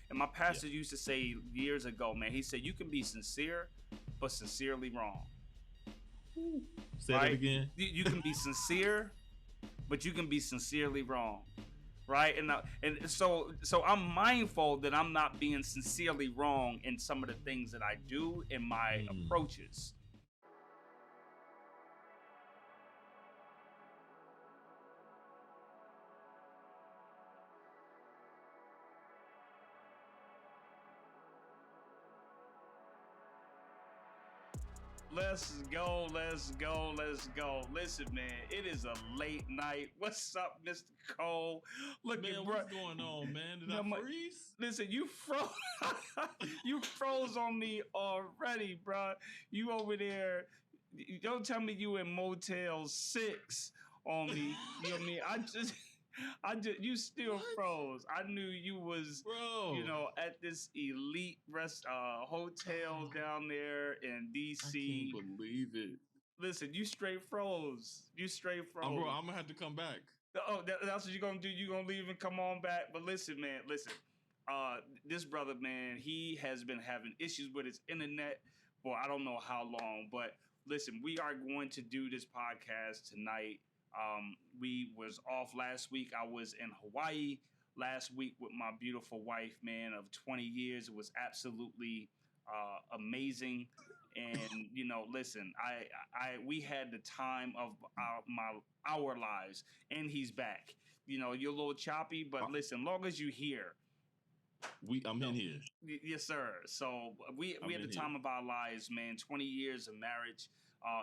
And my pastor used to say years ago, man, he said, you can be sincere, but sincerely wrong. Say that Right? again. You can be sincere, but you can be sincerely wrong. Right? And so I'm mindful that I'm not being sincerely wrong in some of the things that I do in my approaches. Let's go, let's go, let's go. Listen, man, it is a late night. What's up, Mr. Cole? Look Man, at what's going on, man? Did I freeze? Listen, you froze. You froze on me already, bro. You over there. Don't tell me you in Motel 6 on me. You know what I mean? You still froze. I knew you was, Bro, at this elite hotel down there in I can't DC. believe it. Listen, you straight froze. You straight Bro, froze. I'm gonna have to come back. Oh, that's what you're gonna do. You gonna leave and come on back. But listen, man, listen. This brother, man, he has been having issues with his internet for I don't know how long. But listen, we are going to do this podcast tonight. We was off last week. I was in Hawaii last week with my beautiful wife, man, of 20 years. It was absolutely amazing. And listen, we had the time of our lives, and he's back. You're a little choppy, but listen, long as you're here. I'm in here. Yes, sir. So we had the time of our lives, man. 20 years of marriage.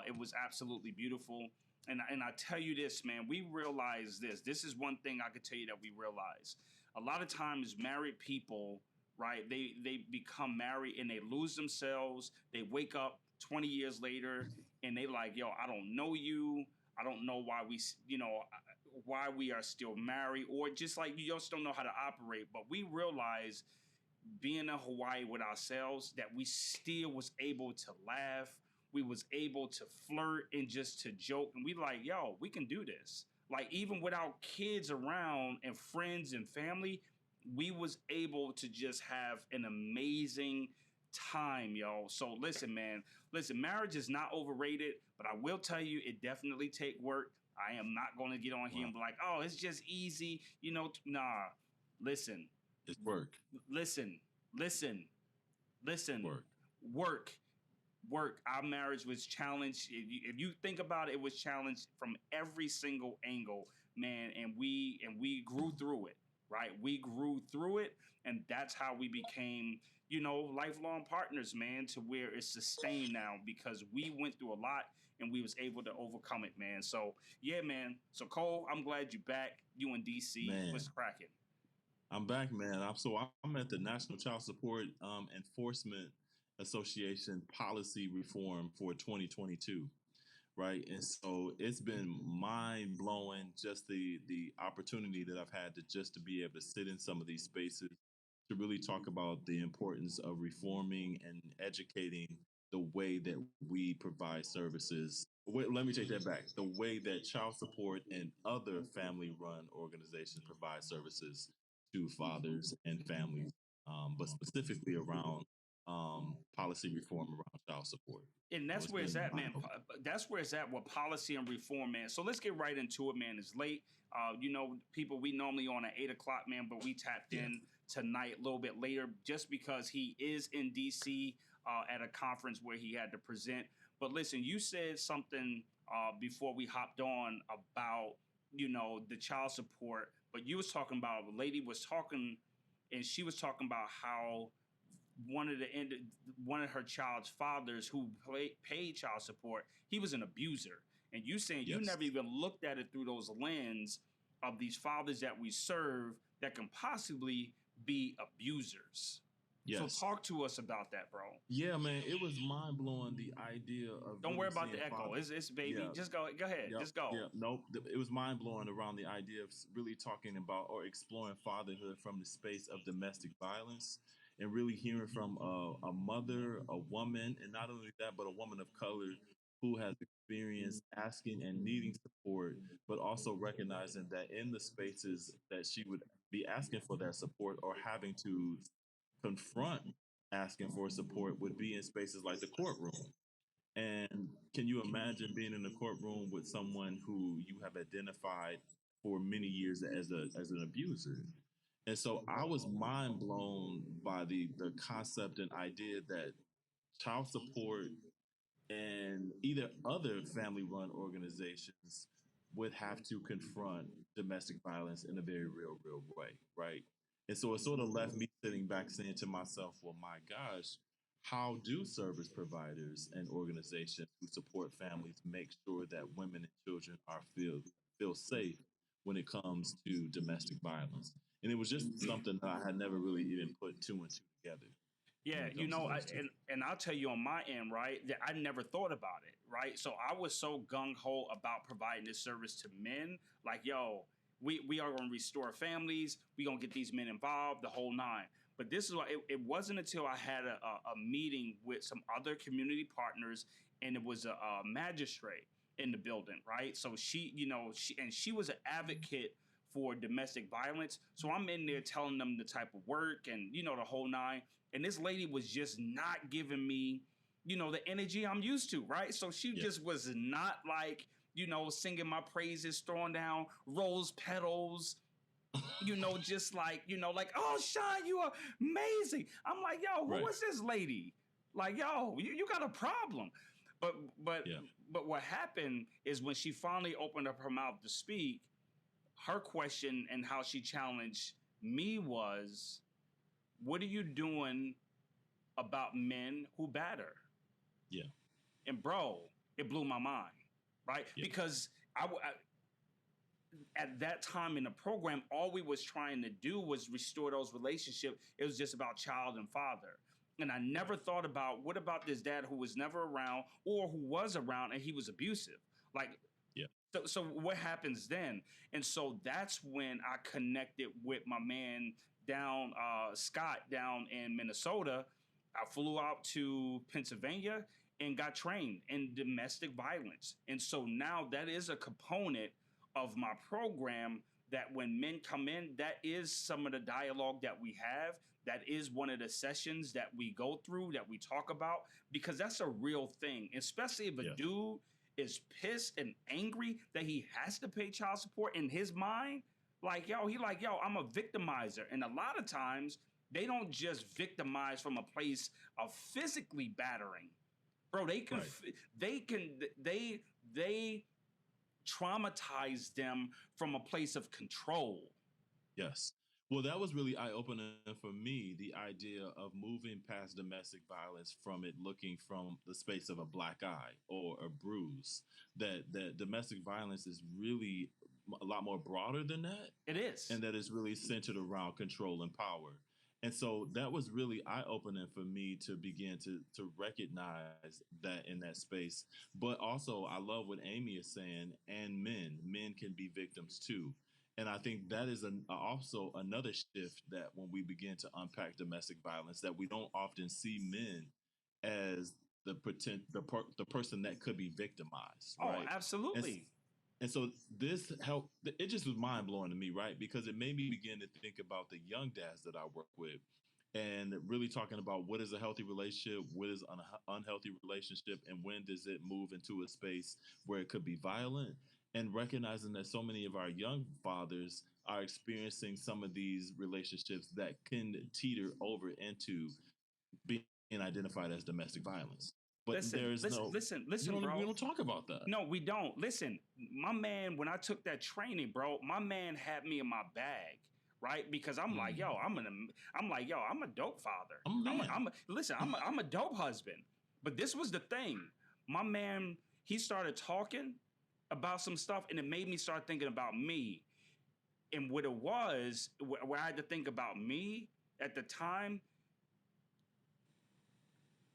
It was absolutely beautiful. And I tell you this, man, we realize this. This is one thing I could tell you that we realize. A lot of times married people, right, they become married and they lose themselves. They wake up 20 years later and they like, yo, I don't know you. I don't know why why we are still married, or just like you just don't know how to operate. But we realize being in Hawaii with ourselves that we still was able to laugh. We was able to flirt and just to joke. And we like, yo, we can do this. Like even without kids around and friends and family, we was able to just have an amazing time, yo. So listen, man. Listen, marriage is not overrated, but I will tell you it definitely take work. I am not going to get on here and be like, oh, it's just easy. Nah. Listen, It's work. listen, listen, Work. work. Our marriage was challenged. If you think about it, it was challenged from every single angle, man. And we grew through it, right? We grew through it, and that's how we became, lifelong partners, man. To where it's sustained now because we went through a lot and we was able to overcome it, man. So yeah, man. So Cole, I'm glad you back. You in DC? Man. What's cracking? I'm back, man. I'm at the National Child Support Enforcement Association policy reform for 2022, right? And so it's been mind blowing just the opportunity that I've had to be able to sit in some of these spaces to really talk about the importance of reforming and educating the way that we provide services. Wait, let me take that back. The way that child support and other family run organizations provide services to fathers and families, but specifically around policy reform around child support. And that's where it's at, man. That's where it's at with policy and reform, man. So let's get right into it, man. It's late. People, we normally on at 8 o'clock, man, but we tapped in tonight a little bit later just because he is in DC at a conference where he had to present. But listen, you said something before we hopped on about, the child support, but you was talking about a lady was talking and she was talking about how one of her child's fathers who paid child support, he was an abuser. And you saying you never even looked at it through those lens of these fathers that we serve that can possibly be abusers. So talk to us about that, bro. Yeah, man, it was mind blowing. The idea of don't worry about the echo. It's baby. Yeah. Just go ahead. Just go. Yeah, nope. It was mind blowing around the idea of really talking about or exploring fatherhood from the space of domestic violence and really hearing from a mother, a woman, and not only that, but a woman of color who has experienced asking and needing support, but also recognizing that in the spaces that she would be asking for that support or having to confront asking for support would be in spaces like the courtroom. And can you imagine being in a courtroom with someone who you have identified for many years as an abuser? And so I was mind blown by the concept and idea that child support and either other family run organizations would have to confront domestic violence in a very real way, right? And so it sort of left me sitting back saying to myself, well, my gosh, how do service providers and organizations who support families make sure that women and children are feel safe when it comes to domestic violence? And it was just something that I had never really even put two and two together when Yeah, it comes to those two. and I'll tell you on my end, right, that I never thought about it, right? So I was so gung ho about providing this service to men, like, yo, we are going to restore families, we going to get these men involved, the whole nine. But this is why it wasn't until I had a meeting with some other community partners, and it was a magistrate in the building, right? So she, she was an advocate for domestic violence. So I'm in there telling them the type of work and the whole nine. And this lady was just not giving me, the energy I'm used to, right? So she just was not like, singing my praises, throwing down rose petals, just like, like, oh, Sean, you are amazing. I'm like, yo, who is this lady? Like, yo, you got a problem. But Yeah. but what happened is when she finally opened up her mouth to speak, her question and how she challenged me was, what are you doing about men who batter? Yeah. And bro, it blew my mind, right? Yeah. Because at that time in the program, all we was trying to do was restore those relationships. It was just about child and father. And I never thought about, what about this dad who was never around or who was around and he was abusive? Like, yeah. So what happens then? And so that's when I connected with my man down, Scott, down in Minnesota. I flew out to Pennsylvania and got trained in domestic violence. And so now that is a component of my program, that when men come in, that is some of the dialogue that we have. That is one of the sessions that we go through, that we talk about, because that's a real thing, especially if a dude is pissed and angry that he has to pay child support in his mind. Like, yo, I'm a victimizer. And a lot of times they don't just victimize from a place of physically battering. Bro, they traumatize them from a place of control. Yes. Well, that was really eye-opening for me, the idea of moving past domestic violence from it looking from the space of a black eye or a bruise. That domestic violence is really a lot more broader than that. It is. And that is really centered around control and power. And so that was really eye-opening for me to begin to recognize that in that space. But also, I love what Amy is saying, and men can be victims too. And I think that is also another shift, that when we begin to unpack domestic violence, that we don't often see men as the person that could be victimized. Oh, right? absolutely. And so this helped. It just was mind blowing to me, right? Because it made me begin to think about the young dads that I work with, and really talking about what is a healthy relationship, what is an unhealthy relationship, and when does it move into a space where it could be violent, and recognizing that so many of our young fathers are experiencing some of these relationships that can teeter over into being identified as domestic violence. But listen, bro. We don't talk about that. No, we don't. Listen, my man, when I took that training, bro, my man had me in my bag, right? Because I'm like, yo, I'm a dope father. I'm a dope husband. But this was the thing. My man, he started talking about some stuff, and it made me start thinking about me. And what it was, where I had to think about me at the time,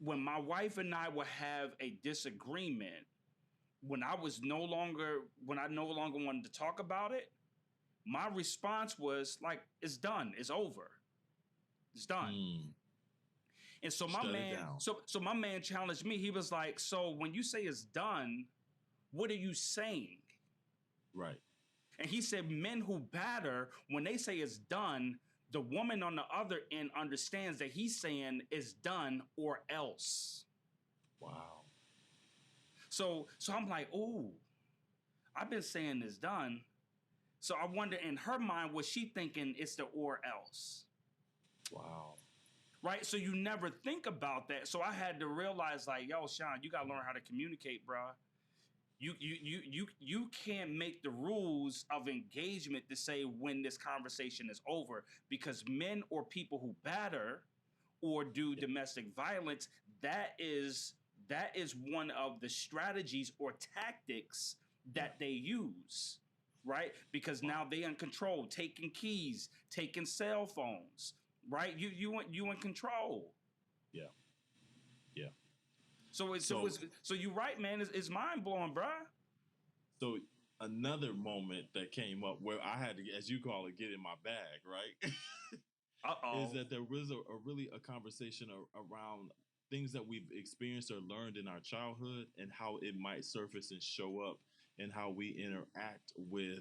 when my wife and I would have a disagreement, when I no longer wanted to talk about it, my response was like, it's done, it's over, it's done. And so my man challenged me. He was like, so when you say it's done, what are you saying? Right. And he said, men who batter, when they say it's done, The woman on the other end understands that he's saying it's done or else. Wow. So I'm like, oh, I've been saying it's done. So I wonder, in her mind, was she thinking it's the or else? Wow. Right? So you never think about that. So I had to realize, like, yo, Sean, you gotta learn how to communicate, bro. You can't make the rules of engagement to say when this conversation is over, because men or people who batter or do domestic violence, that is one of the strategies or tactics that they use, right? Because now they in control, taking keys, taking cell phones, right? You in control. Yeah. Yeah. So you're right, man. It's mind blowing, bruh. So another moment that came up where I had to, as you call it, get in my bag, right? Is that there was a conversation around things that we've experienced or learned in our childhood and how it might surface and show up and how we interact with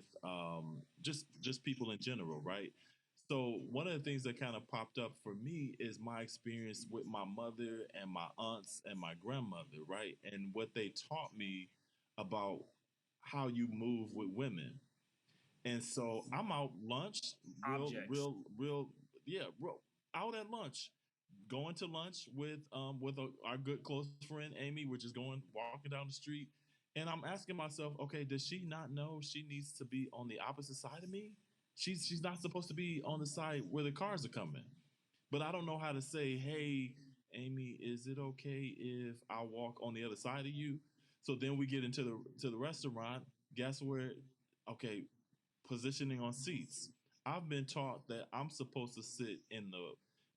just people in general, right? So one of the things that kind of popped up for me is my experience with my mother and my aunts and my grandmother, right? And what they taught me about how you move with women. And so I'm out lunch, Objects. yeah, out at lunch, going to lunch with our good close friend Amy. We're just walking down the street, and I'm asking myself, okay, does she not know she needs to be on the opposite side of me? She's not supposed to be on the side where the cars are coming. But I don't know how to say, hey, Amy, is it okay if I walk on the other side of you? So then we get into the restaurant. Guess where? Okay, positioning on seats. I've been taught that I'm supposed to sit in the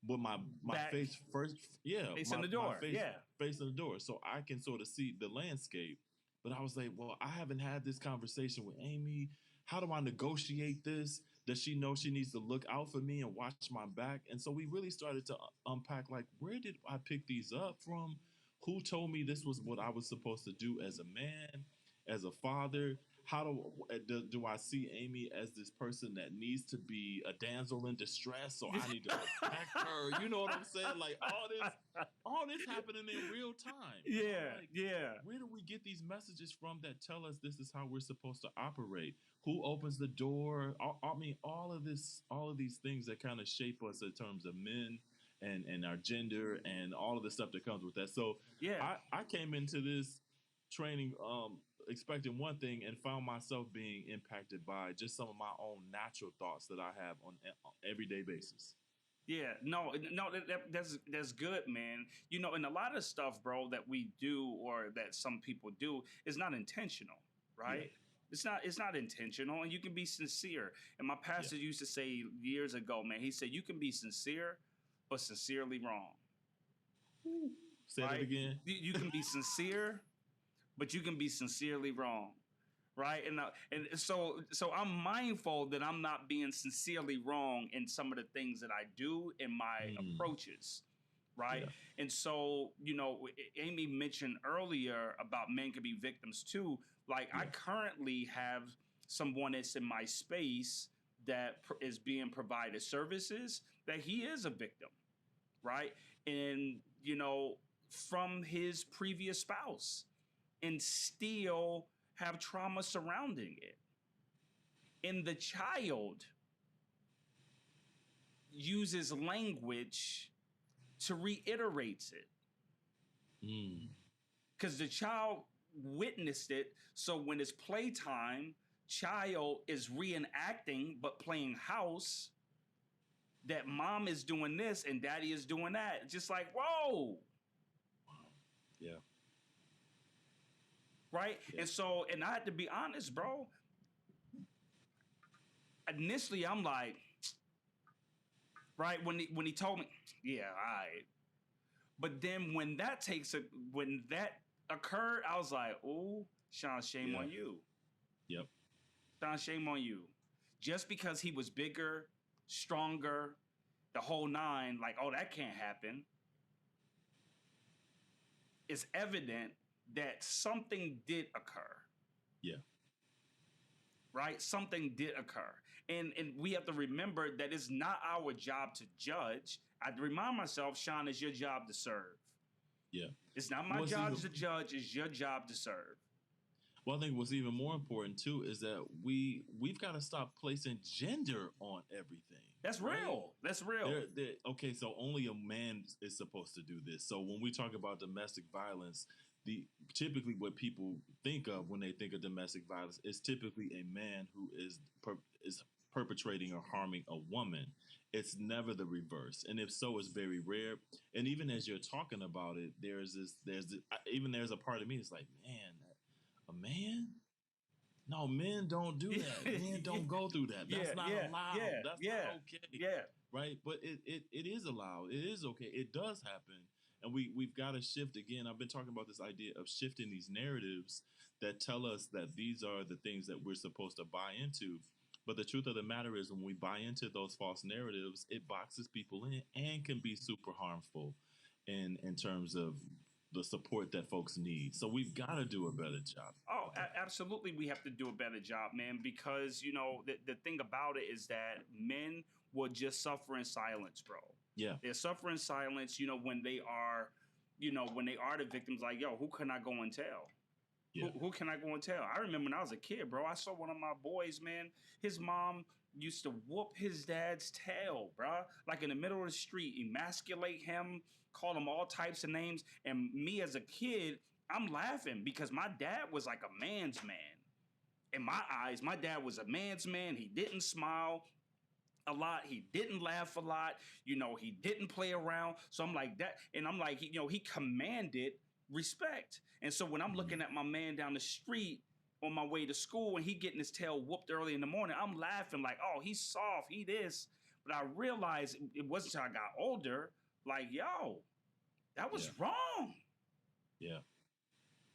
with my Back, face first. Yeah, facing the my door. face Yeah. facing the door, so I can sort of see the landscape. But I was like, well, I haven't had this conversation with Amy. How do I negotiate this? Does she know she needs to look out for me and watch my back? And so we really started to unpack, like, where did I pick these up from? Who told me this was what I was supposed to do as a man, as a father? How do I see Amy as this person that needs to be a damsel in distress? So I need to protect her. You know what I'm saying? Like all this happening in real time. Yeah, like, yeah. Where do we get these messages from that tell us this is how we're supposed to operate? Who opens the door? I mean, all of these things that kind of shape us in terms of men and our gender and all of the stuff that comes with that. So Yeah. I came into this training expecting one thing and found myself being impacted by just some of my own natural thoughts that I have on an everyday basis. Yeah, no, that's good, man. You know, and a lot of stuff, bro, that we do or that some people do is not intentional, Yeah. right? It's not intentional, and you can be sincere. And my pastor used to say years ago, man, he said you can be sincere, but sincerely wrong. Say that Right? again. You can be sincere, but you can be sincerely wrong. Right, and so I'm mindful that I'm not being sincerely wrong in some of the things that I do in my approaches, right? Yeah. And so, you know, Amy mentioned earlier about men can be victims too. Like, I currently have someone that's in my space that is being provided services that he is a victim, right? And, you know, from his previous spouse, and still have trauma surrounding it. And the child uses language to reiterate it. Because the child witnessed it. So when it's playtime, child is reenacting but playing house, that mom is doing this and daddy is doing that. Just like, whoa. Yeah. Right? Yeah. And so, and I had to be honest, bro. Initially, I'm like, right, when he told me, yeah, all right. But then when that occurred, I was like, oh, Sean, shame on you. Yep. Sean, shame on you. Just because he was bigger, stronger, the whole nine, like, oh, that can't happen. It's evident that something did occur. Yeah. right? Something did occur. And we have to remember that it's not our job to judge. I remind myself, Sean, it's your job to serve. Yeah. It's not my job to judge, it's your job to serve. Well, I think what's even more important too is that we've got to stop placing gender on everything. That's real. Right? That's real. Okay, so only a man is supposed to do this. So when we talk about domestic violence, typically what people think of when they think of domestic violence is typically a man who is perpetrating or harming a woman. It's never the reverse, and if so, it's very rare. And even as you're talking about it, there's a part of me that's like, man, a man? No, men don't do that. Men don't go through that. That's not allowed. That's not okay. Yeah. Right? But it is allowed. It is okay. It does happen. And we've got to shift again. I've been talking about this idea of shifting these narratives that tell us that these are the things that we're supposed to buy into. But the truth of the matter is when we buy into those false narratives, it boxes people in and can be super harmful in terms of the support that folks need. So we've got to do a better job. Oh, absolutely. We have to do a better job, man, because, the thing about it is that men will just suffer in silence, bro. Yeah. They're suffering in silence, when they are, when they are the victims, like, yo, who can I go and tell? Yeah. Who can I go and tell? I remember when I was a kid, bro, I saw one of my boys, man, his mom used to whoop his dad's tail, bro, like in the middle of the street, emasculate him, call him all types of names. And me as a kid, I'm laughing because my dad was like a man's man. In my eyes, my dad was a man's man. He didn't smile a lot. He didn't laugh a lot. He didn't play around. So I'm like that. And I'm like, he commanded respect. And so when I'm looking at my man down the street on my way to school and he getting his tail whooped early in the morning, I'm laughing like, oh, he's soft, he this. But I realized it wasn't until I got older, like, yo, that was wrong. Yeah.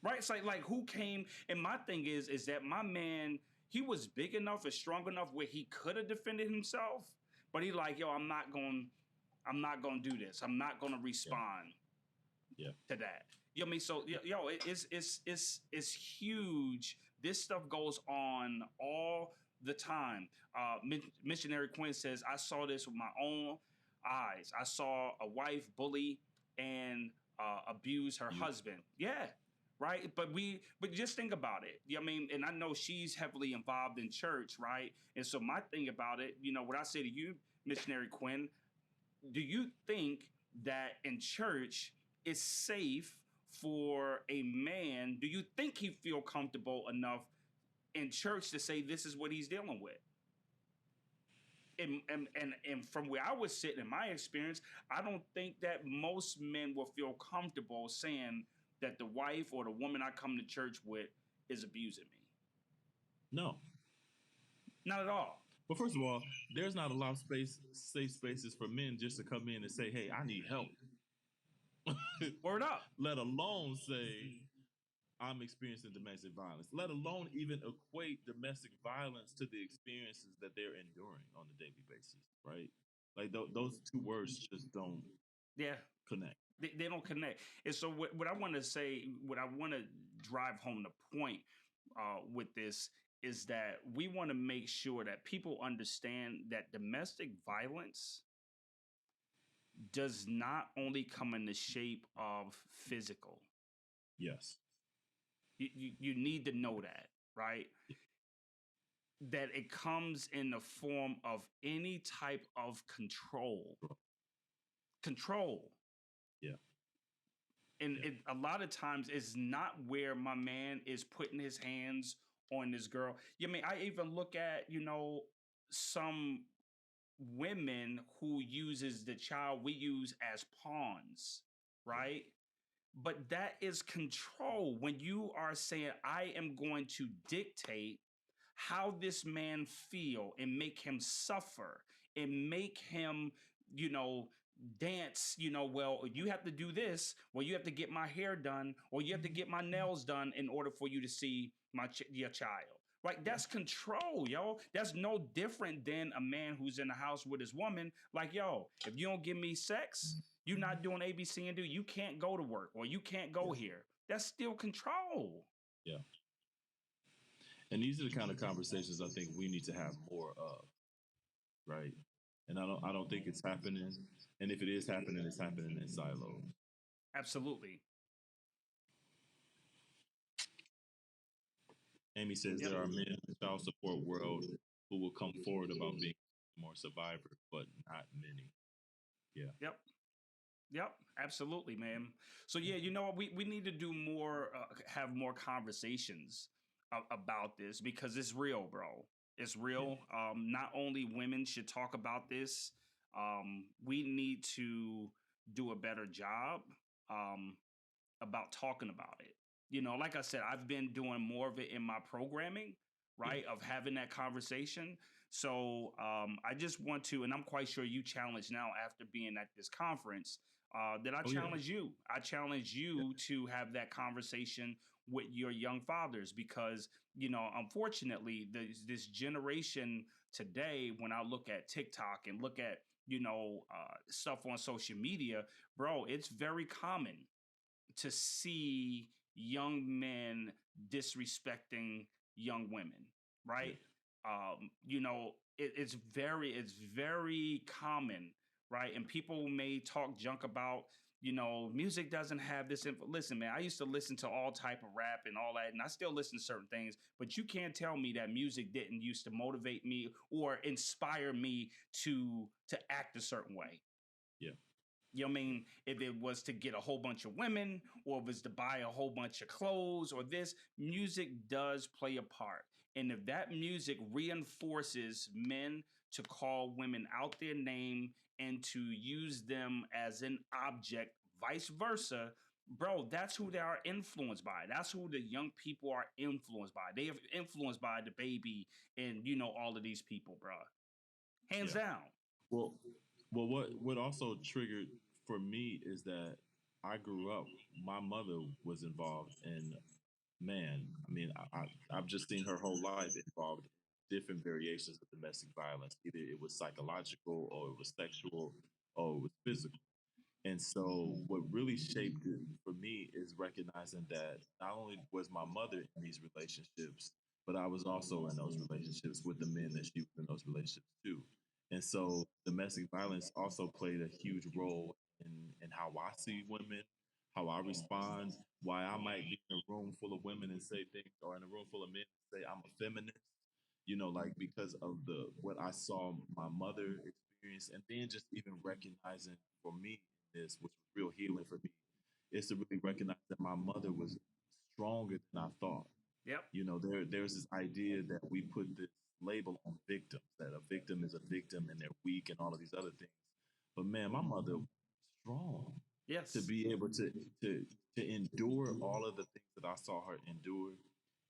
Right? It's like who came, and my thing is that my man, he was big enough and strong enough where he could have defended himself, but he like, yo, I'm not gonna do this. I'm not gonna respond to that. You know what I mean? So it's huge. This stuff goes on all the time. Missionary Quinn says, I saw this with my own eyes. I saw a wife bully and abuse her husband. Yeah. Right. But just think about it. You know what I mean? And I know she's heavily involved in church. Right. And so my thing about it, what I say to you, Missionary Quinn, do you think that in church it's safe for a man? Do you think he feel comfortable enough in church to say this is what he's dealing with? And from where I was sitting in my experience, I don't think that most men will feel comfortable saying that the wife or the woman I come to church with is abusing me. No. Not at all. But first of all, there's not a lot of safe spaces for men just to come in and say, hey, I need help. Word up. Let alone say, I'm experiencing domestic violence. Let alone even equate domestic violence to the experiences that they're enduring on a daily basis, right? Like those two words just don't connect. They don't connect. And so what I want to say, what I want to drive home the point with this is that we want to make sure that people understand that domestic violence does not only come in the shape of physical. Yes. You need to know that, right? That it comes in the form of any type of control. Control. Yeah. And it, a lot of times it's not where my man is putting his hands on this girl. I mean, I even look at, some women who uses the child we use as pawns, right? But that is control. When you are saying, I am going to dictate how this man feel and make him suffer and make him, dance, well, you have to do this, well, you have to get my hair done, or you have to get my nails done in order for you to see your child. Right? That's control, yo. That's no different than a man who's in the house with his woman. Like, yo, if you don't give me sex, you're not doing A, B, C, and D. You can't go to work or you can't go here. That's still control. Yeah. And these are the kind of conversations I think we need to have more of, right? And I don't think it's happening. And if it is happening, it's happening in silos. Absolutely. Amy says Yep. there are men in the child support world who will come forward about being more survivor, but not many. Yeah. Yep. Yep, absolutely, man. So yeah, you know what? We need to do more, have more conversations about this because it's real, bro. It's Yeah. real. Not only women should talk about this. We need to do a better job um, about talking about it. You know, like I said, I've been doing more of it in my programming, Yeah. right? Of having that conversation. So I just want to, and I'm quite sure you challenged now after being at this conference, that I Oh yeah. challenge you. I challenge Yeah. you to have that conversation with your young fathers because, you know, unfortunately, this generation today, when I look at TikTok and look at, you know, stuff on social media, bro, it's very common to see young men disrespecting young women, Yeah. right? You know, it's very common, right? And people may talk junk about, you know, music doesn't have this info. Listen, man, I used to listen to all type of rap and all that, and I still listen to certain things, but you can't tell me that music didn't used to motivate me or inspire me to act a certain way. Yeah. You know what I mean? If it was to get a whole bunch of women, or if it was to buy a whole bunch of clothes, or this, music does play a part. And if that music reinforces men to call women out their name and to use them as an object, vice versa, bro, that's who they are influenced by. That's who the young people are influenced by. They are influenced by the baby and, you know, all of these people, bro. Hands Yeah. down. Well, what also triggered for me is that I grew up. My mother was involved in, man. I mean, I've just seen her whole life involved in different variations of domestic violence. Either it was psychological, or it was sexual, or it was physical. And so, what really shaped it for me is recognizing that not only was my mother in these relationships, but I was also in those relationships with the men that she was in those relationships too. And so, domestic violence also played a huge role in how I see women, how I respond, why I might be in a room full of women and say things, or in a room full of men and say I'm a feminist. Like because of the what I saw my mother experience, and then just even recognizing for me this, which was real healing for me, is to really recognize that my mother was stronger than I thought. Yep. There's this idea that we put this label on victims, that a victim is a victim and they're weak and all of these other things. But man, my mother was strong to Yes. be able to to endure all of the things that I saw her endure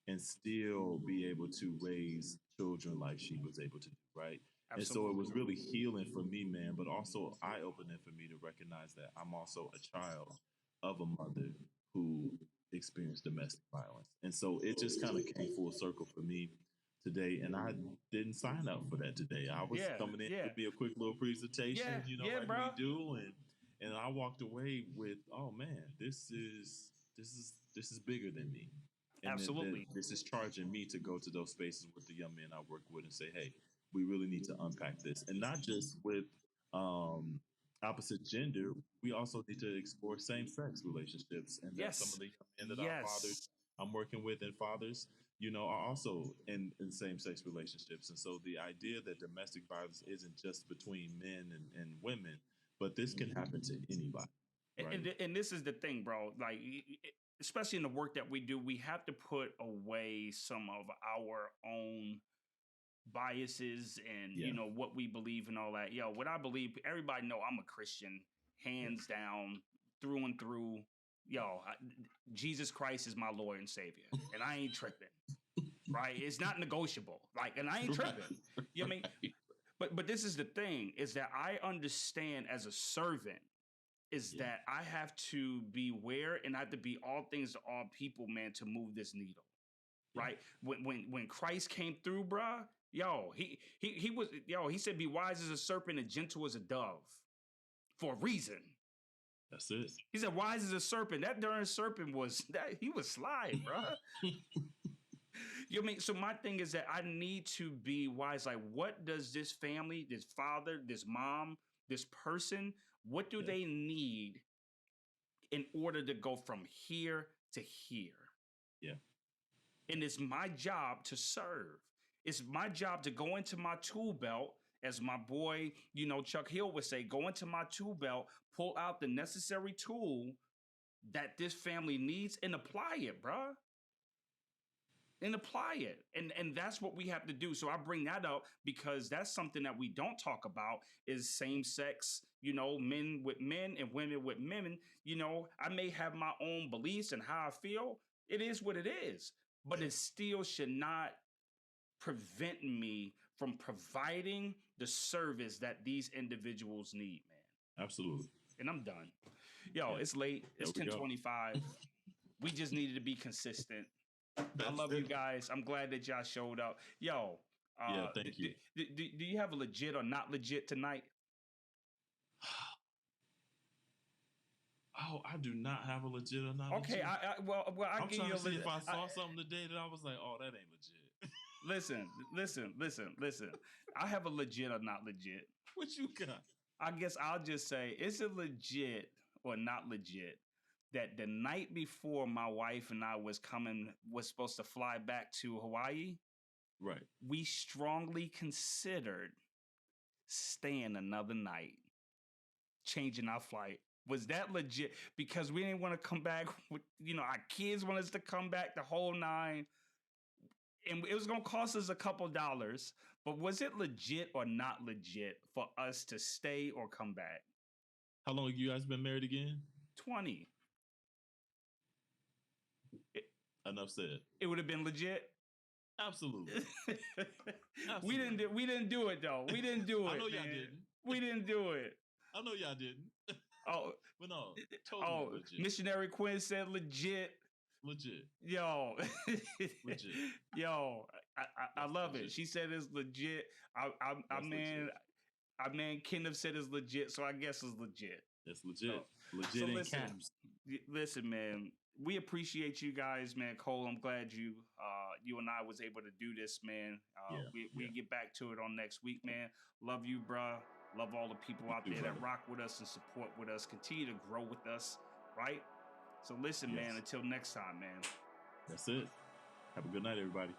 and still be able to raise children like she was able to do, right? And so it was Absolutely. really healing for me, man, but also eye opening for me to recognize that I'm also a child of a mother who experienced domestic violence. And so it just kind of came full circle for me today. And I didn't sign up for that today. I was Yeah. coming in Yeah. to be a quick little presentation, Yeah. Yeah, like bro. we do. And I walked away with, oh man, this is bigger than me, and then Absolutely. this is charging me to go to those spaces with the young men I work with and say, hey, we really need to unpack this, and not just with um, opposite gender. We also need to explore same-sex relationships, and that some of Yes. the young men that our fathers Yes. I'm working with and fathers, are also in same-sex relationships. And so the idea that domestic violence isn't just between men and women, but this can happen to anybody, right? And this is the thing, bro. Like, especially in the work that we do, we have to put away some of our own biases and, Yeah. what we believe and all that. Yo, what I believe, everybody know I'm a Christian, Yeah. hands down, through and through. Yo, Jesus Christ is my Lord and Savior, and I ain't tripping. Right? It's not negotiable. Like, and I ain't Right. tripping. You know what I mean? But this is the thing, is that I understand as a servant is Yeah. that I have to beware and I have to be all things to all people, man, to move this needle. Yeah. Right? When Christ came through, bruh, yo, he was, yo, he said, be wise as a serpent and gentle as a dove for a reason. That's it. He said, wise as a serpent. That darn serpent was that he was sly, bruh. You know what I mean? So my thing is that I need to be wise. Like, what does this family, this father, this mom, this person, what do they need in order to go from here to here? Yeah. And it's my job to serve. It's my job to go into my tool belt, as my boy, Chuck Hill would say, go into my tool belt, pull out the necessary tool that this family needs and apply it, bruh. And apply it. And that's what we have to do. So I bring that up because that's something that we don't talk about is same sex, men with men and women with women. I may have my own beliefs and how I feel. It is what it is. But it still should not prevent me from providing the service that these individuals need, man. Absolutely. And I'm done. It's late. It's 10:25. We just needed to be consistent. I love you guys. I'm glad that y'all showed up. Thank you. Do you have a legit or not legit tonight? Oh, I do not have a legit or not legit. Okay, I'm trying to see if I saw something today that I was like, oh, that ain't legit. Listen. I have a legit or not legit. What you got? I guess I'll just say, is it legit or not legit that the night before my wife and I was supposed to fly back to Hawaii, right? We strongly considered staying another night, changing our flight. Was that legit? Because we didn't want to come back with, our kids want us to come back the whole nine. And it was going to cost us a couple dollars, but was it legit or not legit for us to stay or come back? How long have you guys been married again? 20. Enough said. It would have been legit. Absolutely. We didn't do it though. We didn't do it. I know y'all didn't. We didn't do it. I know y'all didn't. Oh, but no. Totally legit. Missionary Quinn said legit. Legit. Yo. Legit. Yo, I love legit. It. She said it's legit. Our man Kenneth said it's legit, so I guess it's legit. It's legit. Legit in caps. Listen, man. We appreciate you guys, man. Cole, I'm glad you and I was able to do this, man. We get back to it on next week, man. Love you, bruh. Love all the people out there that rock with us and support with us. Continue to grow with us, right? So listen, man, until next time, man. That's it. Have a good night, everybody.